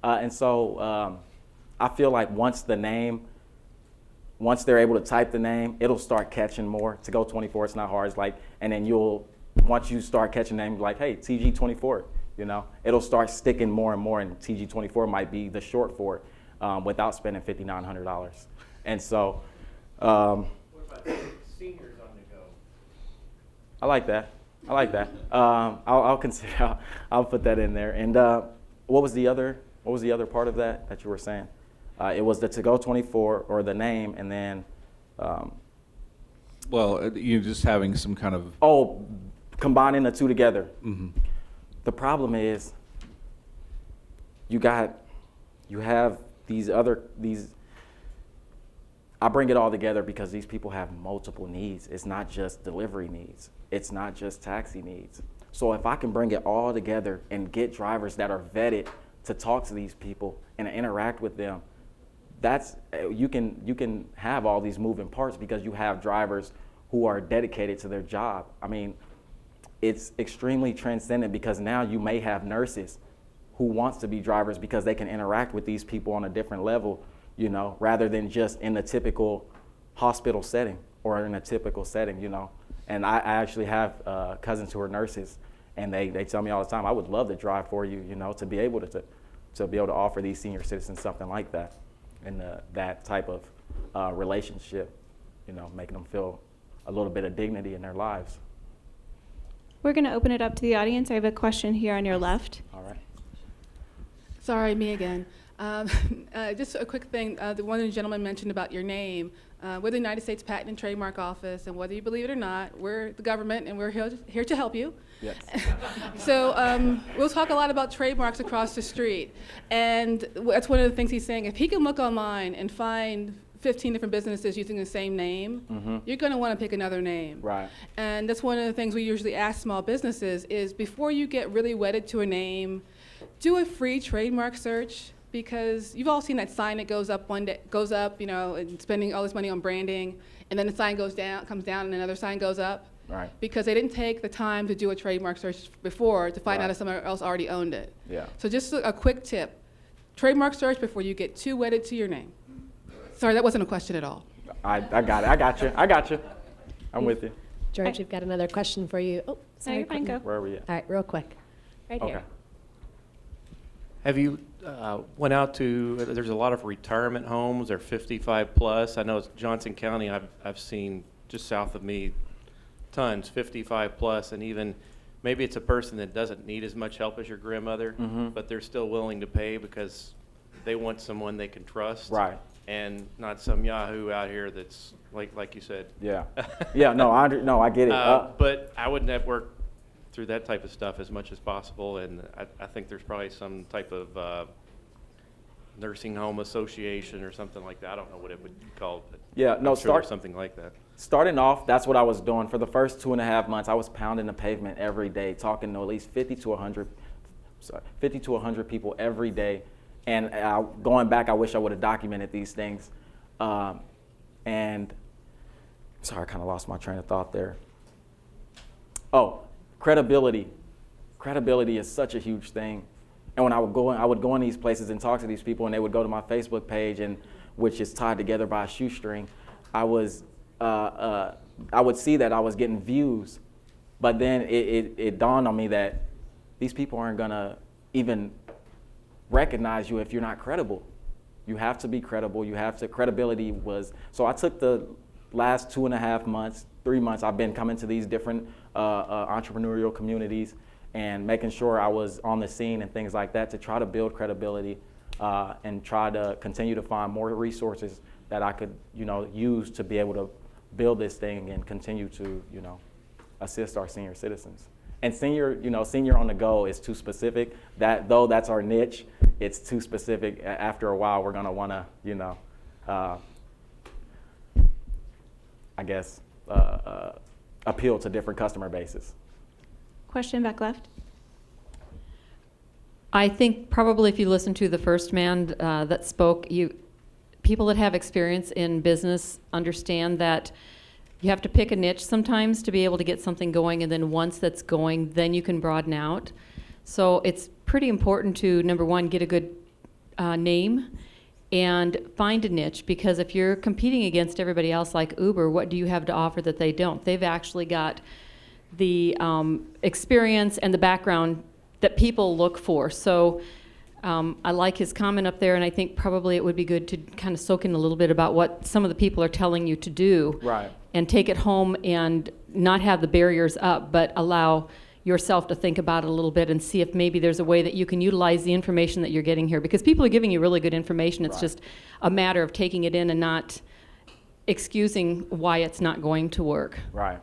and so I feel like once they're able to type the name, it'll start catching more. To Go 24, it's not hard. It's like, and then once you start catching names like, hey, TG24, it'll start sticking more and more, and TG24 might be the short for it without spending $5,900. And so, What about seniors on the go? I like that. I'll consider. I'll put that in there. And what was the other part of that you were saying? It was the To Go 24 or the name, and then. Well, you're just having some kind of. Combining the two together. Mm-hmm. The problem is, you have these. I bring it all together because these people have multiple needs. It's not just delivery needs. It's not just taxi needs. So if I can bring it all together and get drivers that are vetted to talk to these people and interact with them, you can have all these moving parts because you have drivers who are dedicated to their job. I mean, it's extremely transcendent because now you may have nurses who wants to be drivers because they can interact with these people on a different level, rather than just in the typical hospital setting or in a typical setting, And I actually have cousins who are nurses, and they tell me all the time, I would love to drive for you, to be able to offer these senior citizens something like that, and that type of relationship, making them feel a little bit of dignity in their lives. We're going to open it up to the audience. I have a question here on your left. All right. Sorry, me again. Just a quick thing. One of the gentlemen mentioned about your name. We're the United States Patent and Trademark Office, and whether you believe it or not, we're the government, and we're here to help you. Yes. So we'll talk a lot about trademarks across the street, and that's one of the things he's saying. If he can look online and find 15 different businesses using the same name, you're going to want to pick another name. Right. And that's one of the things we usually ask small businesses is before you get really wedded to a name, do a free trademark search, because you've all seen that sign that goes up and spending all this money on branding, and then the sign comes down, and another sign goes up. Right. Because they didn't take the time to do a trademark search before to find Right. out if someone else already owned it. Yeah. So just a quick tip: trademark search before you get too wedded to your name. Sorry, that wasn't a question at all. I got it. I got you. I'm with you. George, we've got another question for you. Oh, sorry. you're fine, Courtney. go. Where are we at? All right, real quick. Right Okay. here. Have you went out to? There's a lot of retirement homes. They're 55 plus. I know it's Johnson County. I've seen just south of me, tons 55 plus, and even maybe it's a person that doesn't need as much help as your grandmother, but they're still willing to pay because they want someone they can trust. Right. And not some Yahoo out here that's like you said. Yeah. Yeah. No, I get it. But I would network through that type of stuff as much as possible, and I think there's probably some type of nursing home association or something like that. I don't know what it would be called, but Yeah, no, I'm sure there's something like that. Starting off, that's what I was doing. For the first 2.5 months, I was pounding the pavement every day, talking to at least 50 to 100 people every day. And going back, I wish I would have documented these things. And sorry, I kind of lost my train of thought there. Oh, credibility. Credibility is such a huge thing. And when I would go in these places and talk to these people, and they would go to my Facebook page, and which is tied together by a shoestring, I would see that I was getting views, but then it dawned on me that these people aren't gonna even recognize you if you're not credible. You have to be credible. Credibility was, so I took the last 2.5 months, 3 months, I've been coming to these different entrepreneurial communities and making sure I was on the scene and things like that to try to build credibility and try to continue to find more resources that I could, use to be able to build this thing and continue to, assist our senior citizens. And senior on the go is too specific. Though that's our niche, it's too specific. After a while, we're gonna wanna, appeal to different customer bases. Question back left. I think probably if you listen to the first man that spoke, people that have experience in business understand that you have to pick a niche sometimes to be able to get something going, and then once that's going, then you can broaden out. So it's pretty important to, number one, get a good name and find a niche, because if you're competing against everybody else like Uber, what do you have to offer that they don't? They've actually got the experience and the background that people look for. So I like his comment up there, and I think probably it would be good to kind of soak in a little bit about what some of the people are telling you to do. Right. And take it home and not have the barriers up, but allow yourself to think about it a little bit and see if maybe there's a way that you can utilize the information that you're getting here. Because people are giving you really good information. It's just a matter of taking it in and not excusing why it's not going to work. Right.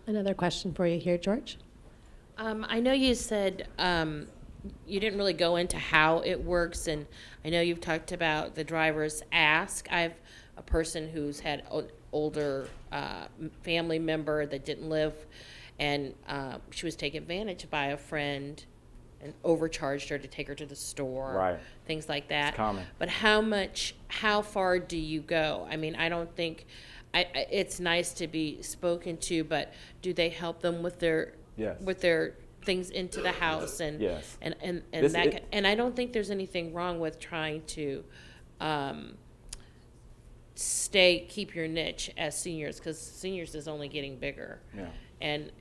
Another question for you here, George. I know you said you didn't really go into how it works, and I know you've talked about the driver's ask. I've a person who's had older family member that didn't live, and she was taken advantage of by a friend and overcharged her to take her to the store, right. Things like that. It's common. But how far do you go? I mean, I don't think, it's nice to be spoken to, but do they help them with their Yes. with their things into the house and yes. and This- that it- and I don't think there's anything wrong with trying to keep your niche as seniors, because seniors is only getting bigger. Yeah. And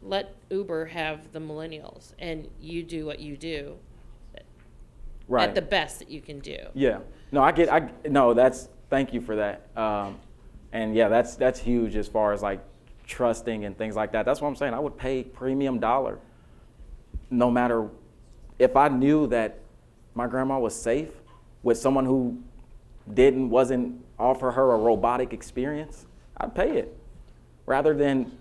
let Uber have the millennials, and you do what you do Right. at the best that you can do. Yeah. No, thank you for that. And yeah, that's huge as far as like trusting and things like that. That's what I'm saying. I would pay premium dollar no matter if I knew that my grandma was safe with someone who wasn't offer her a robotic experience. I'd pay it rather than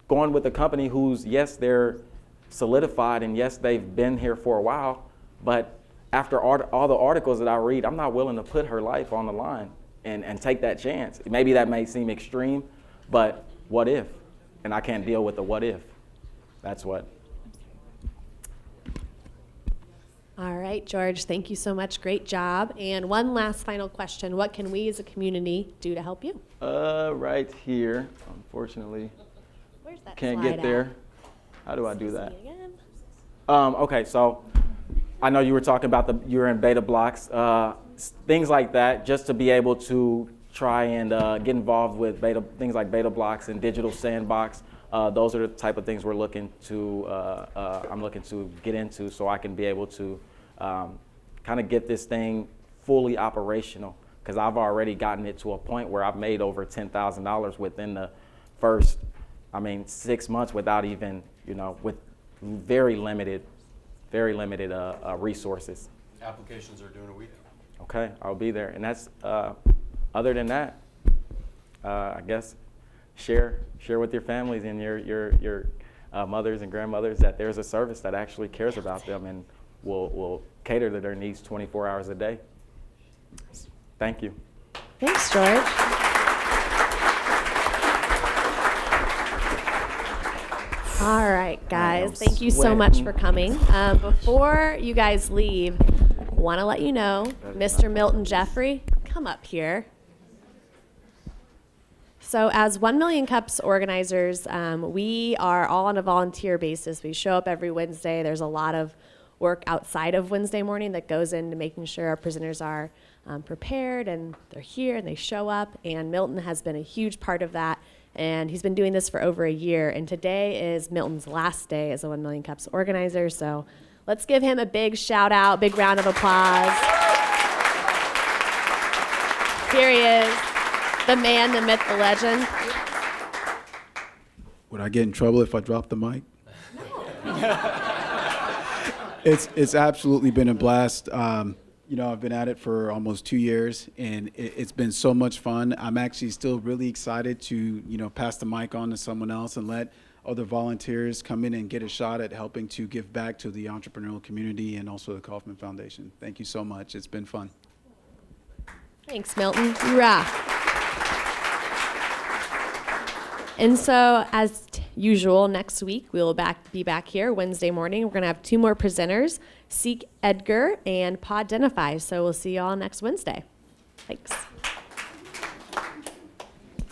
going with a company who's, yes, they're solidified and yes, they've been here for a while, but after all the articles that I read, I'm not willing to put her life on the line and take that chance. Maybe that may seem extreme, but what if? And I can't deal with the what if. That's what. All right, George, thank you so much. Great job. And one last final question. What can we as a community do to help you? Right here, unfortunately. Where's that Can't slide get at? there. How do I do that? See it again? Okay, so I know you were talking about you're in beta blocks, things like that, just to be able to try and get involved with things like beta blocks and digital sandbox. Those are the type of things I'm looking to get into, so I can be able to kind of get this thing fully operational, because I've already gotten it to a point where I've made over $10,000 within the first, 6 months without even, with very limited resources. Applications are doing a week. Okay, I'll be there. And that's, other than that, I guess, share with your families and your mothers and grandmothers that there's a service that actually cares about them and will cater to their needs 24 hours a day. Thank you. Thanks, George. All right, guys, thank you so much for coming. Before you guys leave, want to let you know, Mr. Milton Jeffrey, come up here. So as 1 Million Cups organizers, we are all on a volunteer basis. We show up every Wednesday. There's a lot of work outside of Wednesday morning that goes into making sure our prisoners are prepared and they're here and they show up. And Milton has been a huge part of that. And he's been doing this for over a year. And today is Milton's last day as a 1 Million Cups organizer. So let's give him a big shout out, big round of applause. Here he is, the man, the myth, the legend. Would I get in trouble if I dropped the mic? It's absolutely been a blast. You know, I've been at it for almost 2 years, and it's been so much fun. I'm actually still really excited to, you know, pass the mic on to someone else and let other volunteers come in and get a shot at helping to give back to the entrepreneurial community and also the Kaufman Foundation. Thank you so much. It's been fun. Thanks, Milton. Hoorah. And so, as usual, next week we'll be back here Wednesday morning. We're going to have 2 more presenters, Seek Edgar and Pod Identify. So we'll see you all next Wednesday. Thanks.